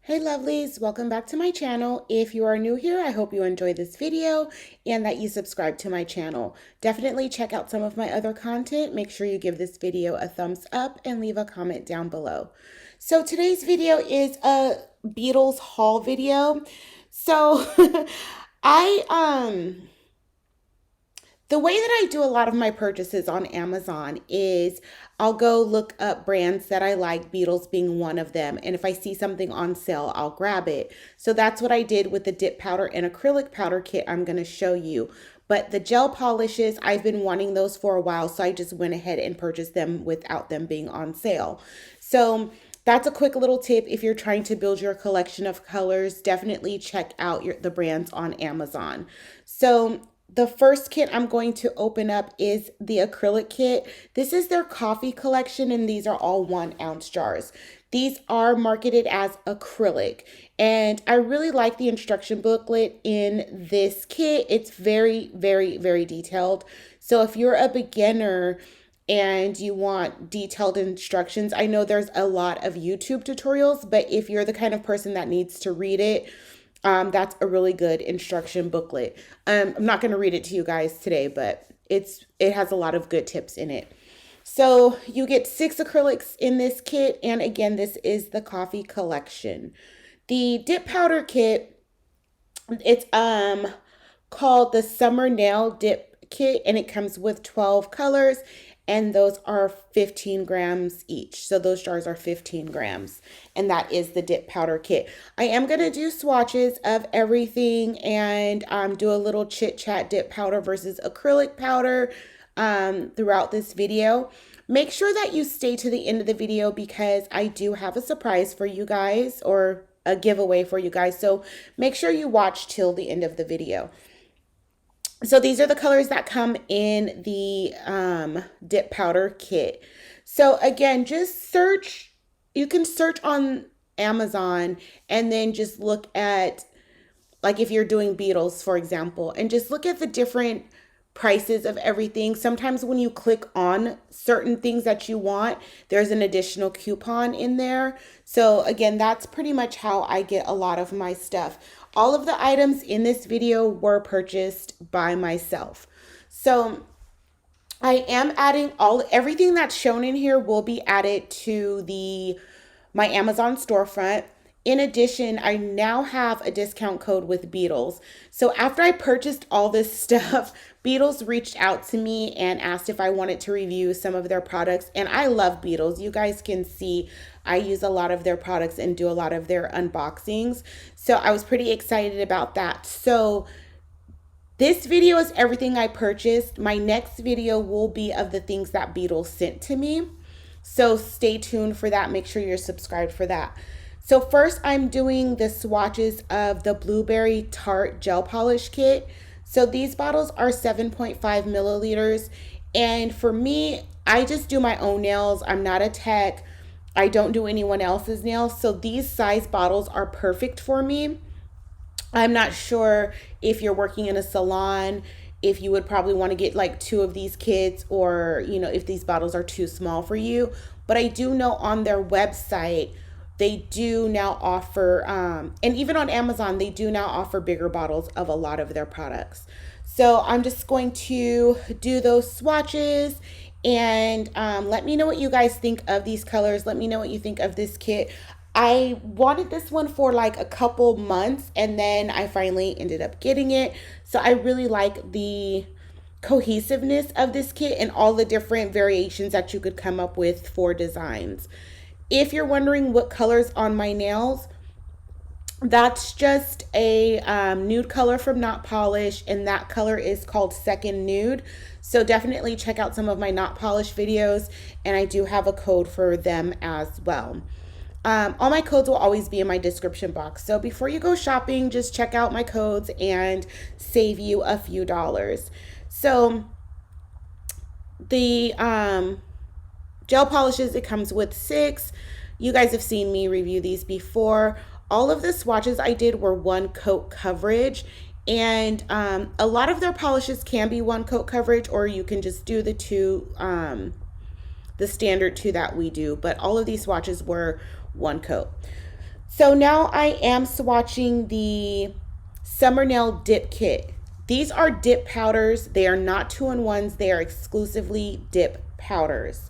Hey lovelies, welcome back to my channel. If you are new here, I hope you enjoy this video and that you subscribe to my channel. Definitely check out some of my other content. Make sure you give this video a thumbs up and leave a comment down below. So today's video is a Beetles haul video. So I the way that I do a lot of my purchases on Amazon is I'll go look up brands that I like, Beetles being one of them. And if I see something on sale, I'll grab it. So that's what I did with the dip powder and acrylic powder kit I'm going to show you. But the gel polishes, I've been wanting those for a while, so I just went ahead and purchased them without them being on sale. So that's a quick little tip. If you're trying to build your collection of colors, definitely check out the brands on Amazon. So the first kit I'm going to open up is the acrylic kit. This is their coffee collection, and these are all 1 ounce jars. These are marketed as acrylic, and I really like the instruction booklet in this kit. It's very, very, very detailed. So if you're a beginner and you want detailed instructions, I know there's a lot of YouTube tutorials, but if you're the kind of person that needs to read it, that's a really good instruction booklet. I'm not going to read it to you guys today, but it has a lot of good tips in it. So you get 6 acrylics in this kit, and again, this is the coffee collection. The dip powder kit, it's called the Summer Nail Dip Kit, and it comes with 12 colors, and those are 15 grams each. So those jars are 15 grams, and that is the dip powder kit. I am going to do swatches of everything and do a little chit chat dip powder versus acrylic powder throughout this video. Make sure that you stay to the end of the video because I do have a surprise for you guys, or a giveaway for you guys. So make sure you watch till the end of the video. So these are the colors that come in the dip powder kit. So again, just search. You can search on Amazon and then just look at, like if you're doing Beetles, for example, and just look at the different prices of everything. Sometimes when you click on certain things that you want, there's an additional coupon in there. So again, that's pretty much how I get a lot of my stuff. All of the items in this video were purchased by myself. So I am adding everything that's shown in here will be added to my Amazon storefront. In addition, I now have a discount code with Beetles. So after I purchased all this stuff, Beetles reached out to me and asked if I wanted to review some of their products. And I love Beetles. You guys can see I use a lot of their products and do a lot of their unboxings. So I was pretty excited about that. So this video is everything I purchased. My next video will be of the things that Beetles sent to me. So stay tuned for that. Make sure you're subscribed for that. So first I'm doing the swatches of the Blueberry Tart Gel Polish Kit. So these bottles are 7.5 milliliters. And for me, I just do my own nails. I'm not a tech. I don't do anyone else's nails. So these size bottles are perfect for me. I'm not sure if you're working in a salon, if you would probably want to get like 2 of these kits, or, you know, if these bottles are too small for you. But I do know on their website, they do now offer, and even on Amazon, they do now offer bigger bottles of a lot of their products. So I'm just going to do those swatches and let me know what you guys think of these colors. Let me know what you think of this kit. I wanted this one for like a couple months, and then I finally ended up getting it. So I really like the cohesiveness of this kit and all the different variations that you could come up with for designs. If you're wondering what colors on my nails, that's just a nude color from Not Polish, and that color is called Second Nude. So definitely check out some of my Not Polish videos, and I do have a code for them as well. All my codes will always be in my description box. So before you go shopping, just check out my codes and save you a few dollars. So the gel polishes, it comes with 6. You guys have seen me review these before. All of the swatches I did were 1 coat coverage, and a lot of their polishes can be 1 coat coverage, or you can just do the 2, the standard 2 that we do, but all of these swatches were 1 coat. So now I am swatching the Summer Nail Dip Kit. These are dip powders. They are not two-in-ones. They are exclusively dip powders.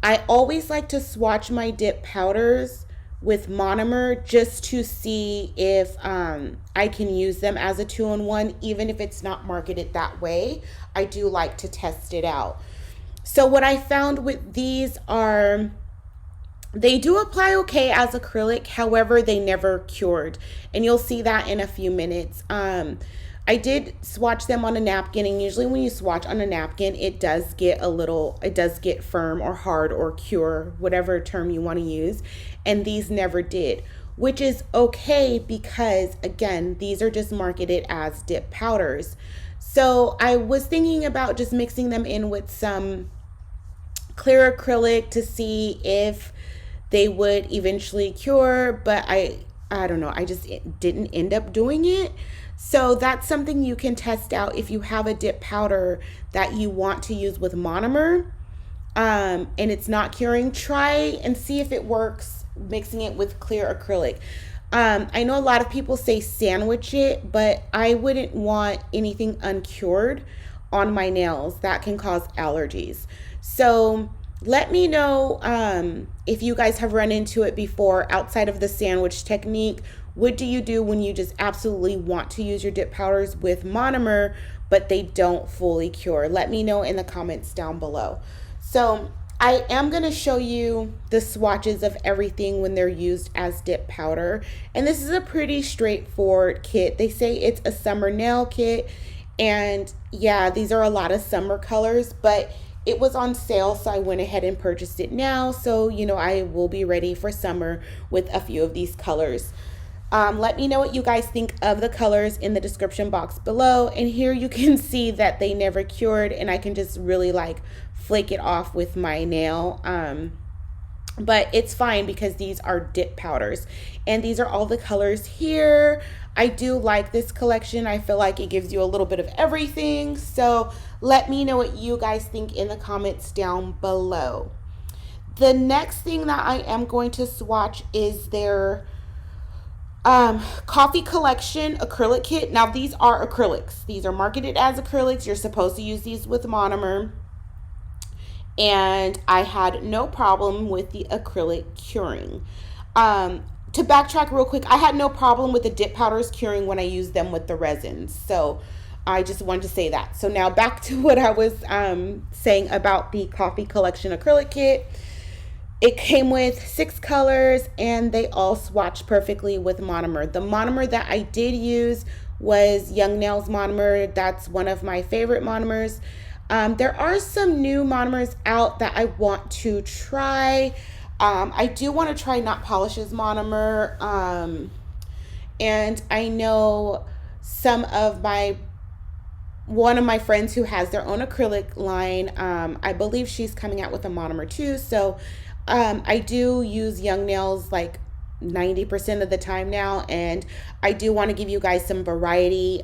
I always like to swatch my dip powders with monomer just to see if I can use them as a two-in-one, even if it's not marketed that way. I do like to test it out. So what I found with these are they do apply okay as acrylic, however, they never cured. And you'll see that in a few minutes. I did swatch them on a napkin, and usually when you swatch on a napkin, it does get firm or hard or cure, whatever term you want to use. And these never did, which is okay because, again, these are just marketed as dip powders. So I was thinking about just mixing them in with some clear acrylic to see if they would eventually cure, but I don't know, I just didn't end up doing it. So that's something you can test out if you have a dip powder that you want to use with monomer, and it's not curing. Try and see if it works mixing it with clear acrylic. I know a lot of people say sandwich it, but I wouldn't want anything uncured on my nails. That can cause allergies. So let me know if you guys have run into it before outside of the sandwich technique. What do you do when you just absolutely want to use your dip powders with monomer, but they don't fully cure? Let me know in the comments down below. So I am going to show you the swatches of everything when they're used as dip powder. And this is a pretty straightforward kit. They say it's a summer nail kit. And yeah, these are a lot of summer colors, but it was on sale, so I went ahead and purchased it now. So, you know, I will be ready for summer with a few of these colors. Let me know what you guys think of the colors in the description box below. And here you can see that they never cured, and I can just really like flake it off with my nail. But it's fine because these are dip powders, and these are all the colors here. I do like this collection. I feel like it gives you a little bit of everything. So let me know what you guys think in the comments down below. The next thing that I am going to swatch is their coffee collection acrylic kit. Now these are acrylics. These are marketed as acrylics. You're supposed to use these with monomer. And I had no problem with the acrylic curing. To backtrack real quick, I had no problem with the dip powders curing when I used them with the resins. So I just wanted to say that. So now back to what I was saying about the coffee collection acrylic kit. It came with 6 colors, and they all swatched perfectly with monomer. The monomer that I did use was Young Nails monomer. That's one of my favorite monomers. There are some new monomers out that I want to try. I do want to try Not Polish's monomer. And I know one of my friends who has their own acrylic line, I believe she's coming out with a monomer too. So I do use Young Nails like 90% of the time now, and I do want to give you guys some variety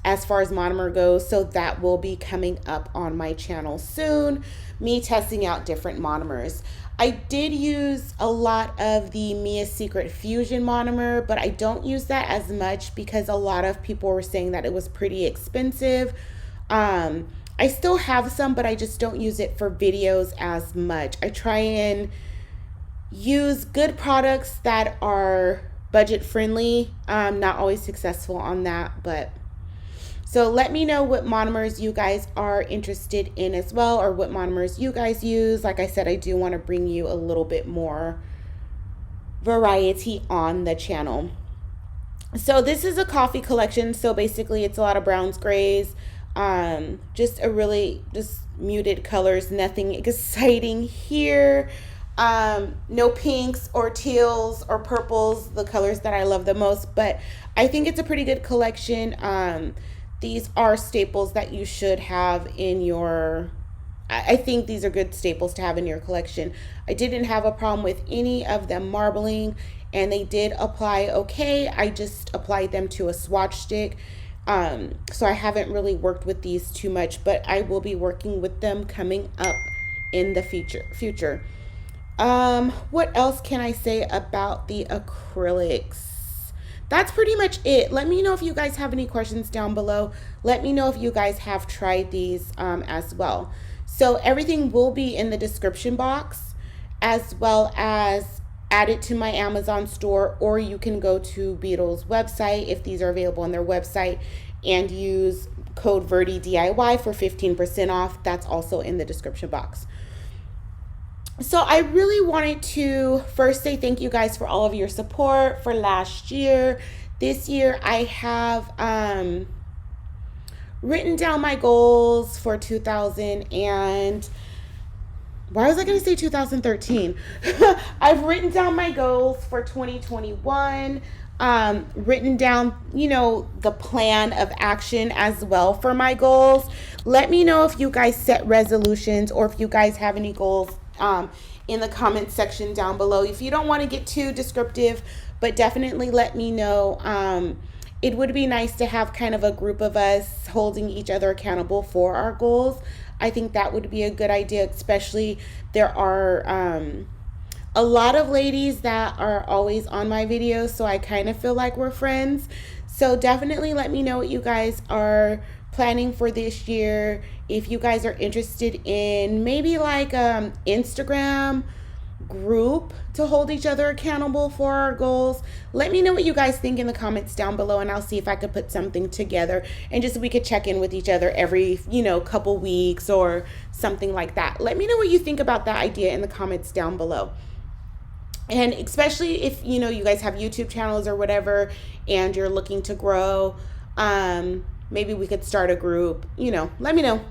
as far as monomer goes, so that will be coming up on my channel soon, me testing out different monomers. I did use a lot of the Mia Secret Fusion monomer, but I don't use that as much because a lot of people were saying that it was pretty expensive. I still have some, but I just don't use it for videos as much. I try and use good products that are budget friendly. I'm not always successful on that, but so let me know what monomers you guys are interested in as well, or what monomers you guys use. Like I said, I do want to bring you a little bit more variety on the channel. So this is a coffee collection. So basically it's a lot of browns, grays, just muted colors, nothing exciting here. No pinks or teals or purples, the colors that I love the most, but I think it's a pretty good collection. These are staples that you should have in your, I think these are good staples to have in your collection. I didn't have a problem with any of them marbling, and they did apply okay. I just applied them to a swatch stick. So I haven't really worked with these too much, but I will be working with them coming up in the future. What else can I say about the acrylics? That's pretty much it. Let me know if you guys have any questions down below. Let me know if you guys have tried these as well. So everything will be in the description box, as well as add it to my Amazon store, or you can go to Beetles website if these are available on their website and use code Verdie DIY for 15% off. That's also in the description box. So I really wanted to first say thank you guys for all of your support for last year. This year I have written down my goals for 2000 and why was I going to say 2013? I've written down my goals for 2021, written down, the plan of action as well for my goals. Let me know if you guys set resolutions or if you guys have any goals in the comment section down below. If you don't want to get too descriptive, but definitely let me know. It would be nice to have kind of a group of us holding each other accountable for our goals. I think that would be a good idea, especially there are a lot of ladies that are always on my videos, so I kind of feel like we're friends. So definitely let me know what you guys are planning for this year. If you guys are interested in maybe like Instagram group to hold each other accountable for our goals, let me know what you guys think in the comments down below, and I'll see if I could put something together and just we could check in with each other every couple weeks or something like that. Let me know what you think about that idea in the comments down below. And especially if you guys have YouTube channels or whatever and you're looking to grow, maybe we could start a group, let me know.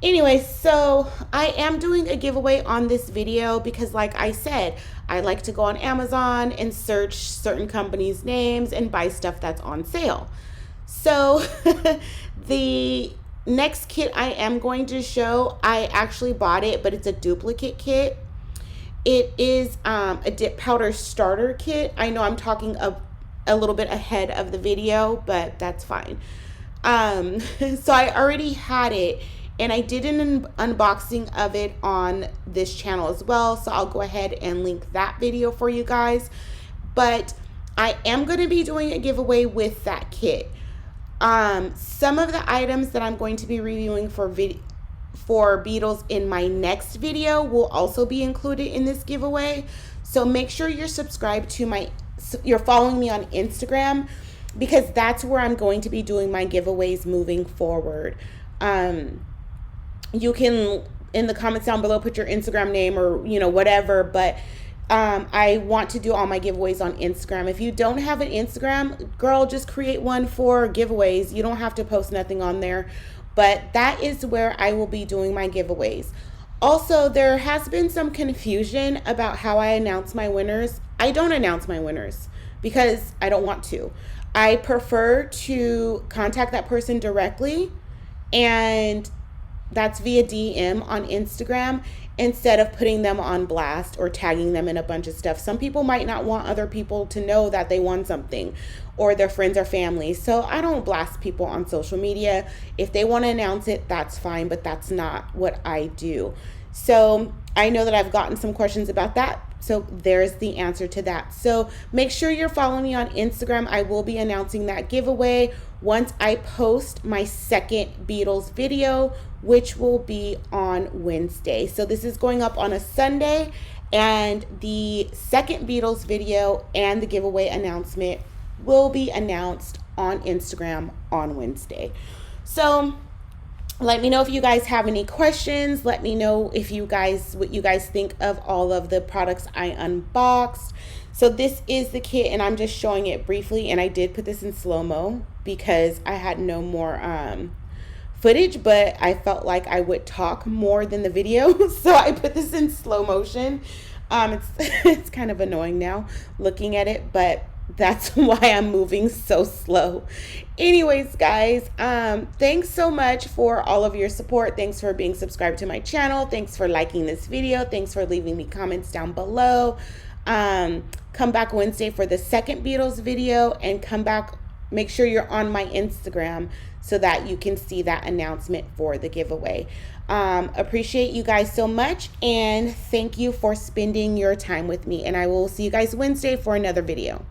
Anyway, so I am doing a giveaway on this video because like I said, I like to go on Amazon and search certain companies' names and buy stuff that's on sale. So the next kit I am going to show, I actually bought it, but it's a duplicate kit. It is a dip powder starter kit. I know I'm talking a little bit ahead of the video, but that's fine. So I already had it, and I did an unboxing of it on this channel as well, so I'll go ahead and link that video for you guys. But I am going to be doing a giveaway with that kit. Some of the items that I'm going to be reviewing for Beetles in my next video will also be included in this giveaway. So make sure you're subscribed to you're following me on Instagram, because that's where I'm going to be doing my giveaways moving forward. You can, in the comments down below, put your Instagram name or, whatever, but I want to do all my giveaways on Instagram. If you don't have an Instagram, girl, just create one for giveaways. You don't have to post nothing on there, but that is where I will be doing my giveaways. Also, there has been some confusion about how I announce my winners. I don't announce my winners because I don't want to. I prefer to contact that person directly, and that's via DM on Instagram, instead of putting them on blast or tagging them in a bunch of stuff. Some people might not want other people to know that they won something, or their friends or family. So I don't blast people on social media. If they want to announce it, that's fine, but that's not what I do. So I know that I've gotten some questions about that. So there's the answer to that. So make sure you're following me on Instagram. I will be announcing that giveaway once I post my second Beetles video, which will be on Wednesday. So this is going up on a Sunday, and the second Beetles video and the giveaway announcement will be announced on Instagram on Wednesday. So let me know if you guys have any questions. Let me know what you guys think of all of the products I unboxed. So this is the kit, and I'm just showing it briefly, and I did put this in slow-mo because I had no more footage, but I felt like I would talk more than the video, so I put this in slow motion. It's kind of annoying now looking at it, but that's why I'm moving so slow. Anyways, guys, thanks so much for all of your support. Thanks for being subscribed to my channel. Thanks for liking this video. Thanks for leaving me comments down below. Come back Wednesday for the second Beetles video, and come back make sure you're on my Instagram so that you can see that announcement for the giveaway. Appreciate you guys so much, and thank you for spending your time with me. And I will see you guys Wednesday for another video.